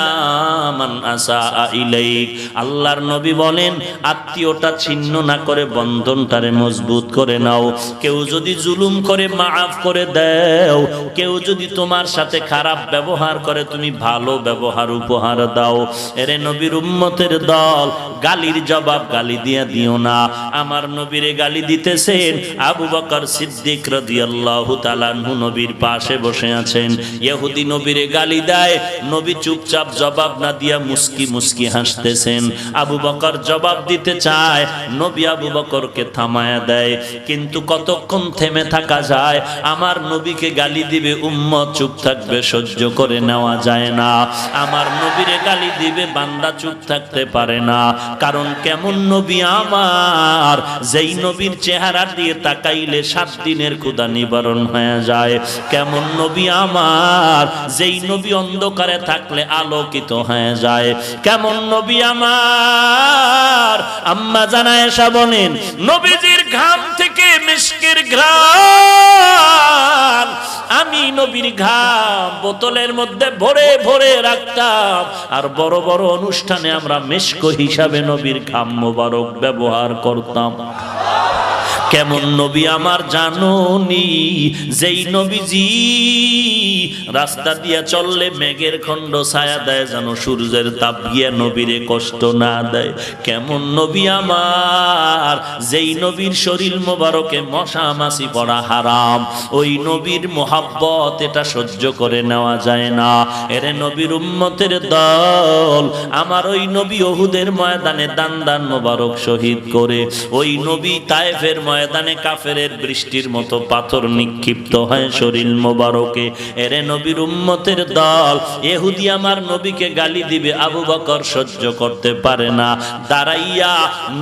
মান আসাআ ইলাইক। আল্লাহর নবী বলেন আত্মীয়তা ছিন্ন না করে বন্ধনটারে মজবুত করে নাও। কেউ যদি জুলুম করে মাফ করে দাও, কেউ যদি তোমার সাথে খারাপ ব্যবহার করে তুমি ভালো ব্যবহার উপহার দাও। এরে নবীর উম্মতের দল, গালির জবাব গালি দিয়া দিও না। আমার নবীরে গালি দিতেছেন আবু বকর সিদ্দিক রাদিয়াল্লাহু তাআলা আনহু নবীর পাশে বসে আছেন। ইহুদি নবীরে গালি দেয়, নবী চুপচাপ জবাব না দিয়া মুস্কি মুস্কি হাসতেছেন। আবু বকর জবাব দিতে চায়, নবী আবু বকরকে থামায়া দেয়। কিন্তু কতক্ষণ থেমে থাকা যায়? আমার নবীকে গালি দিবে, উম্মত চুপ থাকবে, সহ্য করে নেওয়া যায় না। আমার নবীরে গালি দিবে, বান্দা চুপ থাকতে পারে না। কারণ কেমন নবী আমার, যেই নবীর চেহারা দিয়ে তাকাইলে 7 দিনের ক্ষুধা নিবারণ হয়ে যায়। কেমন নবী আমার, যেই নবী অন্ধকারে থাকলে আলোকিত হয়ে যায়। কেমন নবী আমার, আম্মা জানা আয়েশা বলেন নবীজির ঘাম থেকে মিশকের ঘ্রাণ, আমি নবীর ঘাম বোতলের মধ্যে ভরে ভরে রাখতাম। আর বড় বড় অনুষ্ঠানে আমরা মিশক হিসাবে নবীর ঘাম মোবারক ব্যবহার করতাম। কেমন নবী আমার জানোনি, যেই নবীজি রাস্তা দিয়া চললে মেঘের খণ্ড ছায়া দেয় যেন সূর্যের তাপ গিয়া নবীরে কষ্ট না দেয়। কেমন নবী আমার, যেই নবীর শরীর মোবারকে মশা মাছি পড়া হারাম। ওই নবীর মোহাব্বত এটা সহ্য করে নেওয়া যায় না। এরে নবীর উম্মতের দল, আমার ওই নবী উহুদের ময়দানে দান দান মোবারক শহীদ করে, ওই নবী তায়েফের ময়দানে কাফেরের বৃষ্টির মতো পাথর নিক্ষিপ্ত হয় শরীর মোবারকে। এরে নবীর উম্মতের দল, ইহুদি আমার নবীকে গালি দিবে, আবু বকর সহ্য করতে পারে না, দাঁড়াইয়া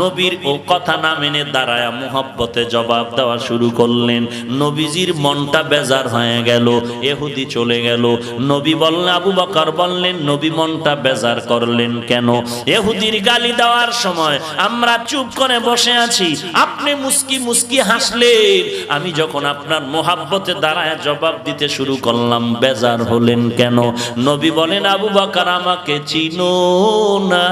নবীর ও কথা না মেনে দাঁড়ায়া মুহাব্বতে জবাব দেওয়া শুরু করলেন। নবীজির মনটা বেজার হয়ে গেল, ইহুদি চলে গেল। নবী বললেন, আবু বকর বললেন, নবী মনটা বেজার করলেন কেন? ইহুদির গালি দেওয়ার সময় আমরা চুপ করে বসে আছি, আপনি মুস্কি মুস্কি হাসলেন, আমি যখন আপনার মুহাব্বতে দাঁড়ায় জবাব দিতে শুরু করলাম, বেজার হলেন কেন? নবী বলেন, আবু বকর আমাকে চিনো না?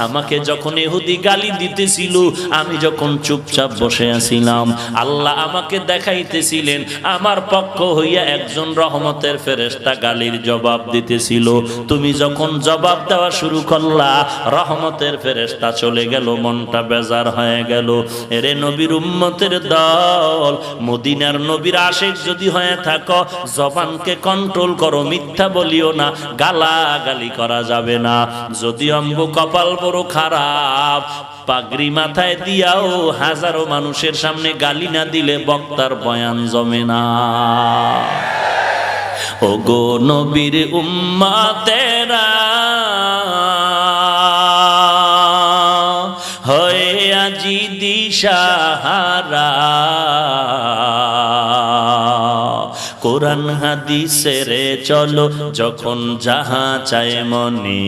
আমাকে যখন ইহুদি গালি দিতেছিল, আমি যখন চুপচাপ বসে আছিলাম, আল্লাহ আমাকে দেখাইতেছিলেন আমার পক্ষ হইয়া একজন রহমতের ফেরেশতা গালির জবাব দিতেছিল। তুমি যখন জবাব দেওয়া শুরু করলা, রহমতের ফেরেশতা চলে গেল, মনটা বেজার হয়ে গেল। এরে নবীর উম্মতের দল, মদিনার নবীর আশিক যদি হয়ে থাকো, জবানকে কন্ট্রোল করো, মিথ্যা বলিও না, গালাগালি করা যাবে না। যদি অম্ব কপাল বড় খারাপ, পাগড়ি মাথায় দিয়াও হাজারো মানুষের সামনে গালি না দিলে বক্তার বয়ান জমে না। ওগো নবীর উম্মতেরা, হয়ে আজি দিশাহারা, কোরআন হাদিসের চলো যখন যাহা চায় মনে,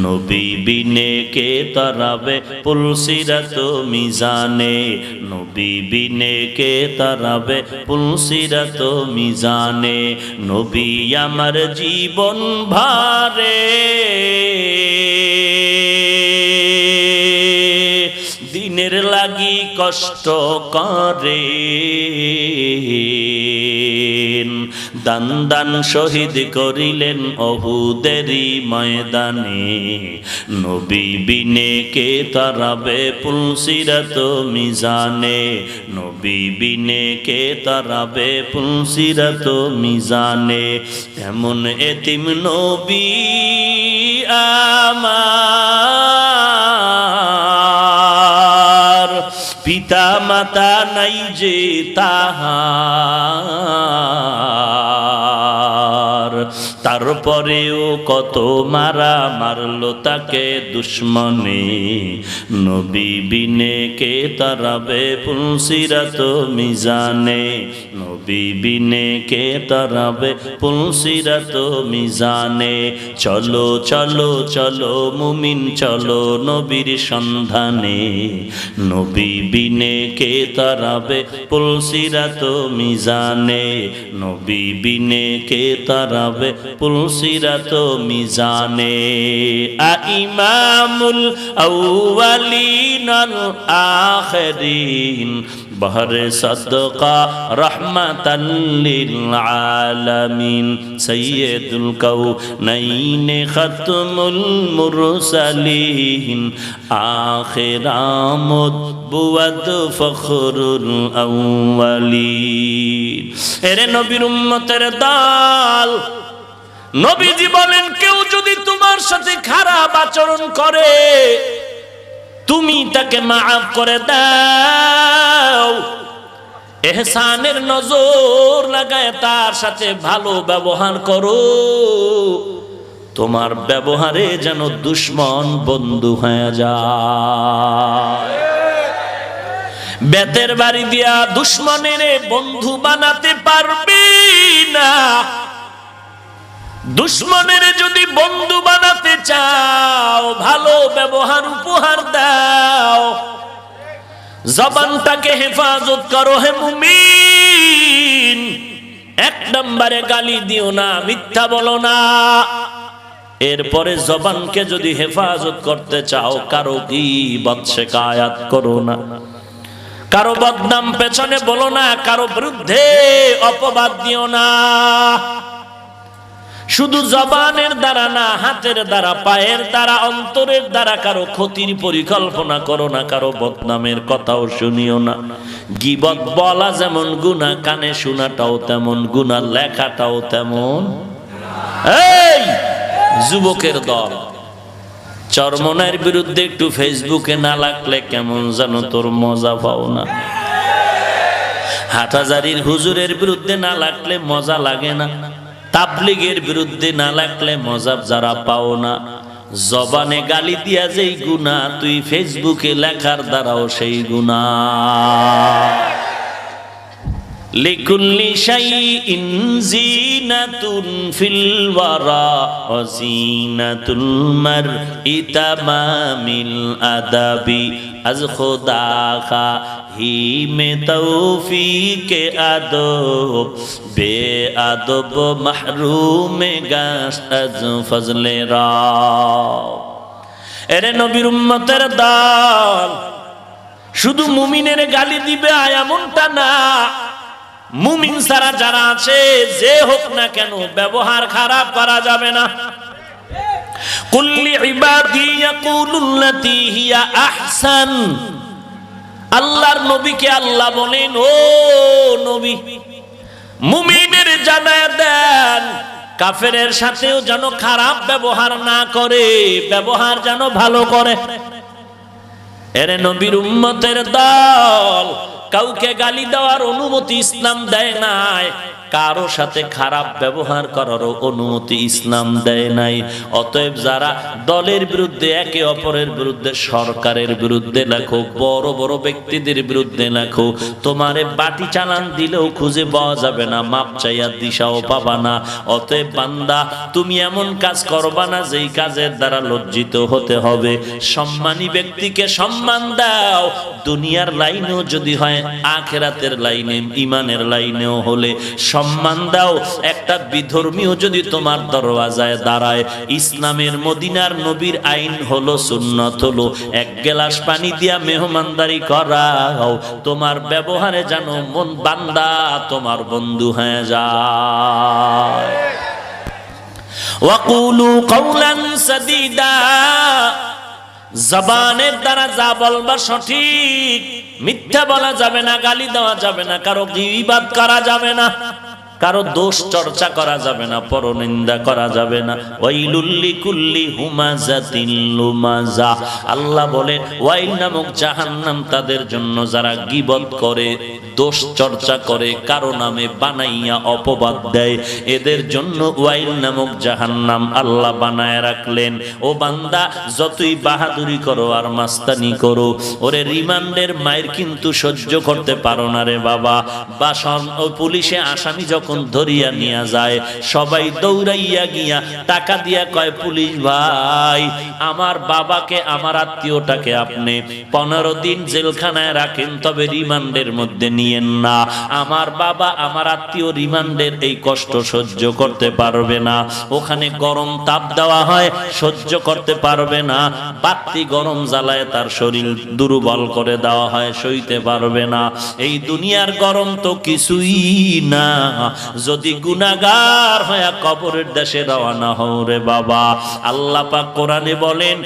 নবী বিনে কে তরাবে পুলসিরাত মিজানে, নবী বিনে কে তরাবে পুলসিরাত মিজানে। নবী আমার জীবন ভারে, দিনের লাগি কষ্ট করে, দান দান শহীদ করিলেন অহুদেরই ময়দানে, নবী বিনে কে তারাবে পুলসিরাত মিজানে, নবী বিনে কে তারাবে পুলসিরাত মিজানে। এমন এতিম নবী আমার, পিতা মাতা নাই যে তাহার, তারপরেও কত মারা মারলো তাকে দুশ্মনে, নবী বিনে কে তারাবে পুলসিরাত মিজানে, নবী বিনে কে তারাবে পুলসিরাত মিজানে। চলো চলো চলো মুমিন চলো নবীর সন্ধানে, নবী বিনে কে তারাবে পুলসিরাত মিজানে, নবী বিনে কে তারাবে পুলসিরাত মিজানে। ইমামুল আউয়ালিন আল আখিরিন, বহরে সদকা রহমাতাল লিল আলামিন, সাইয়্যিদুল কাউনাইন খাতমুল মুরসালিন, আখির আমদ বুয়াদ ফখরুল আউয়ালিন। এরে নবীর উম্মতের দল, নবীজি বলেন, কেউ যদি তোমার সাথে খারাপ আচরণ করে, তুমি তাকে মাফ করে দাও, ইহসানের নজর লাগায় তার সাথে ভালো ব্যবহার করো, তোমার ব্যবহারে যেন দুশ্মন বন্ধু হয়ে যায়। বেতের বাড়ি দিয়া দুশ্মনের বন্ধু বানাতে পারবি না, দুশ্মনের যদি বন্ধু বানাতে চাও, ভালো ব্যবহার উপহার দাও, জবানটাকে হেফাজত করো হে মুমিন। এক নম্বরে গালি দিও না, মিথ্যা বলো না। এরপরে জবানকে যদি হেফাজত করতে চাও, কারো গীবত শিকায়াত করো না, কারো বদনাম পেছনে বলো না, কারো বিরুদ্ধে অপবাদ দিও না। শুধু জবানের দ্বারা না, হাতের দ্বারা, পায়ের দ্বারা, অন্তরের দ্বারা কারো ক্ষতির পরিকল্পনা করো না, কারো বদনামের কথাও শুনিও না। গীবত বলা যেমন গুনাহ, কানে শোনাটাও তেমন গুনাহ, লেখাটাও তেমন। এই যুবকের দল, চরমনের বিরুদ্ধে একটু ফেসবুকে না লাগলে কেমন যেন তোর মজা পাও না। হাটহাজারীর হুজুরের বিরুদ্ধে না লাগলে মজা লাগে না, তাবলীগের বিরুদ্ধে না লাগলে মজা যারা পাও না। জবানে গালি দিয়া যেই গুনাহ, তুই ফেসবুকে লেখার দ্বারাও সেই গুনাহ। লিকুল্লি শাইইন জিনাতুন ফিল ওয়ারা ওয়া জিনাতুল মারই তামামিল আদাবি আজ খোদা কা হি মে তৌফিকে আদব বে আদব মাহরুমে গাশ আজ ফজলে রা। এরে নবীর উম্মতের দল, শুধু মুমিনের গালি দিবে এমনটা না, মুমিন ছাড়া যারা আছে যে হোক না কেন ব্যবহার খারাপ করা যাবে না। কুল্লি ইবাদি ইয়াকুলুল্লাতী হিয়া আহসান। আল্লাহর নবীকে আল্লাহ বলেন, ও নবী, মুমিনের জানায়া দেন কাফেরের সাথেও যেন খারাপ ব্যবহার না করে, ব্যবহার যেন ভালো করে। এরে নবীর উম্মতের দল, কাউকে গালি দেওয়ার অনুমতি ইসলাম দেয় নাই, কারো সাথে খারাপ ব্যবহার করারও অনুমতি ইসলাম দেয় নাই। অতএব যারা দলের বিরুদ্ধে, একে অপরের বিরুদ্ধে, সরকারের বিরুদ্ধে লেখো, বড় বড় ব্যক্তিদের বিরুদ্ধে লেখো, তোমারে বাটি চালান দিলেও খুঁজে পাওয়া যাবে না, মাপ চাইয়া দিশাও পাবা না। অতএব বান্দা, তুমি এমন কাজ করবা না যেই কাজের দ্বারা লজ্জিত হতে হবে। সম্মানী ব্যক্তিকে সম্মান দাও, দুনিয়ার লাইনেও যদি হয়, আখিরাতের লাইনে, ইমানের লাইনেও হলে সম্মান দাও। একটা বিধর্মীও যদি তোমার দরওয়াজায় দাঁড়ায়, ইসলামের মদিনার নবীর আইন হলো, সুন্নত হলো, এক গ্লাস পানি দিয়া মেহমানদারি করাও। তোমার ব্যবহারে যেন মন বান্দা তোমার বন্ধু হয়ে যায়। ওয়াকুলু কাওলান সাদীদা। জবানের দ্বারা যা বলবা সঠিক, মিথ্যা বলা যাবে না, গালি দেওয়া যাবে না, কারো গীবাত করা যাবে না, কারো দোষ চর্চা করা যাবে না, পরনিন্দা করা যাবে না। ওয়াইলুল লিকুল্লি হুমাযাতিন লুমাযা। আল্লাহ বলে, ওয়াইল নামক জাহান্নাম তাদের জন্য যারা গীবত করে, দোষ চর্চা করে, কারো নামে বানাইয়া অপবাদ দেয়, এদের জন্য ওয়াইল নামক জাহান্নাম আল্লাহ বানায় রাখলেন। ও বান্দা, যতই বাহাদুরি করো আর মাস্তানি করো, ওরে রিমান্ডের মায়ের কিন্তু সহ্য করতে পারো না রে বাবা। বা পুলিশে আসামি যখন ধরিয়া নিয়ে যায়, সবাই দৌড়াইয়া গিয়া টাকা দিয়া কয়, পুলিশ ভাই, আমার বাবাকে, আমার আত্মীয়টাকে আপনি 15 দিন জেলখানায় রাখেন, তবে রিমান্ডের মধ্যে নিয়েন না। আমার বাবা, আমার আত্মীয় রিমান্ডের এই কষ্ট সহ্য করতে পারবে না। ওখানে গরম তাপ দেওয়া হয়, সহ্য করতে পারবে না। বাতি গরম জ্বালায় তার শরীর দুর্বল করে দেওয়া হয়, সইতে পারবে না। এই দুনিয়ার গরম তো কিছুই না, যদি গুনাহগার হয়ে কবরের দেশে রওনা হও রে বাবা। আল্লাহ পাক কোরআনে বলেন,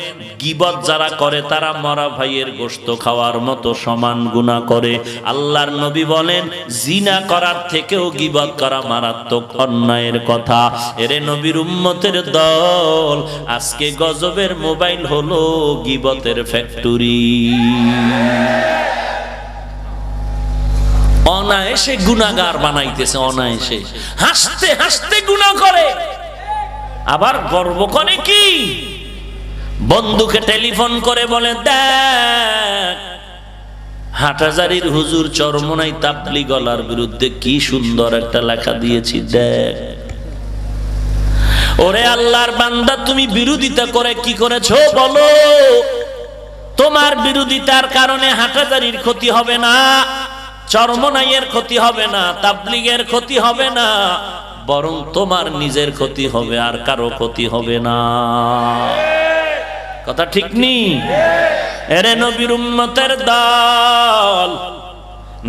গীবত যারা করে তারা মরা ভাইয়ের গোশত খাওয়ার মতো সমান গুনাহ করে। আল্লাহর নবী বলেন, জিনা করার থেকেও গীবত করা মারাত্মক অন্যায়ের কথা। এরে নবীর উম্মতের দল, আজকে গজবের মোবাইল হলো গীবতের ফ্যাক্টরি। অনায়াসে গুনাহগার বানাইতেছে, অনায়াসে হাসতে হাসতে গুনাহ করে। আবার গর্ব করে কি, বন্ধুকে টেলিফোন করে বলে, দেখ হাটহাজারীর হুজুর চরমোনাই তাবলীগলার বিরুদ্ধে কি সুন্দর একটা লেখা দিয়েছি, দেখ। ওরে আল্লাহর বান্দা, তুমি বিরোধিতা করে কি করেছো বলো? তোমার বিরোধিতার কারণে হাটহাজারীর ক্ষতি হবে না, চরমোনাইয়ের ক্ষতি হবে না, তাবলীগের ক্ষতি হবে না, বরং তোমার নিজের ক্ষতি হবে, আর কারো ক্ষতি হবে না। কথা ঠিক নি? এরে নবীর উম্মতের দল,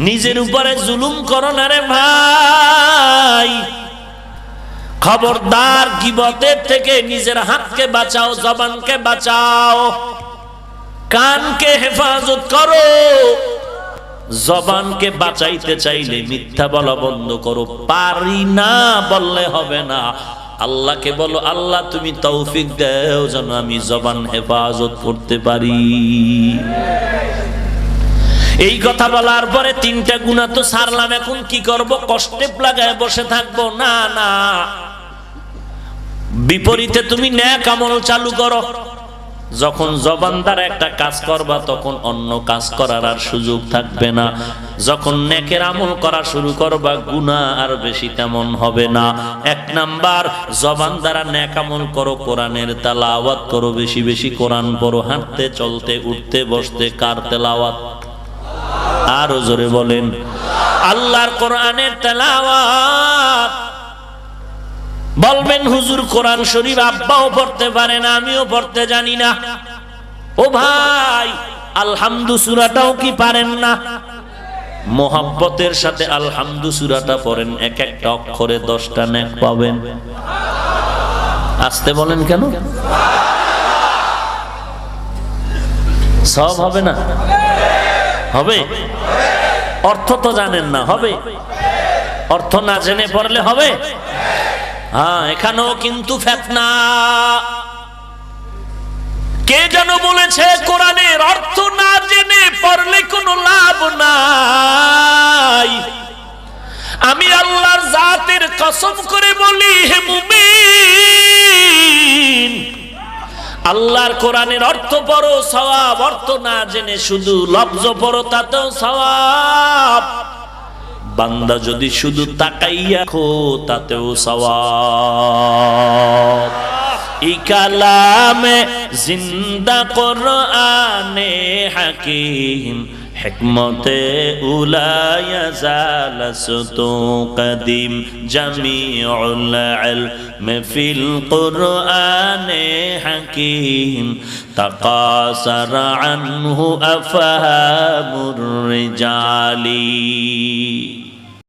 নিজের উপরে জুলুম করো না রে ভাই। খবরদার, গীবতের থেকে নিজের হাতকে বাঁচাও, জবানকে বাঁচাও, কানকে হেফাজত করো। জবানকে বাঁচাইতে চাইলে মিথ্যা বলা বন্ধ করো। পারি না বললে হবে না, আল্লাহকে বলো, আল্লাহ তুমি তৌফিক দাও যেন আমি জবান হেফাজত করতে পারি। এই কথা বলার পরে তিনটা গুনাহ তো ছাড়লাম, এখন কি করব? কষ্টে লাগায় বসে থাকবো? না না, বিপরীতে তুমি নেক আমল চালু করো। যখন জবান দ্বারা একটা কাজ করবা তখন অন্য কাজ করার আর সুযোগ থাকবে না। যখন নেকের আমল করা শুরু করবা গুনাহ আর বেশি তেমন হবে না। এক নাম্বার, জবান দ্বারা নেক আমল করো, কোরআনের তেলাওয়াত করো, বেশি বেশি কোরআন পড়ো, হাঁটতে চলতে উঠতে বসতে। কার তেলাওয়াত? আরো জোরে বলেন। আল্লাহর কোরআনের তেলাওয়াত। বলবেন হুজুর কোরআন শরীফ আব্বাও পড়তে পারে না, আমিও পড়তে জানি না। ও ভাই, আলহামদু সূরাটাও কি পারেন না? মোহাব্বতের সাথে আলহামদু সূরাটা পড়েন, এক একটা অক্ষরে 10টা নেক পাবেন। আসতে বলেন কেন? সব হবে না? হবে। অর্থ তো জানেন না, হবে? অর্থ না জেনে পড়লে হবে? হ্যাঁ, এখানেও কিন্তু ফিতনা। কে যেন বলেছে কোরআনের অর্থ না জেনে পড়লে কোনো লাভ নাই। আমি আল্লাহর জাতের কসম করে বলি, হে মুমিন, আল্লাহর কোরআনের অর্থ পড়ো সওয়াব, অর্থ না জেনে শুধু লফজ পড়ো তাতেও সওয়াব। বান্দা যদি শুধু তাকাইয়া খো তাতেও সওয়াব। ই কালামে জিন্দা কোরআনে হাকিম, হিকমতে উলায়া জালাসতু কদিম, জামিউল ইলম ফিল কোরআনে হাকিম, তাকাসার আনহু আফহামুর রিজালি।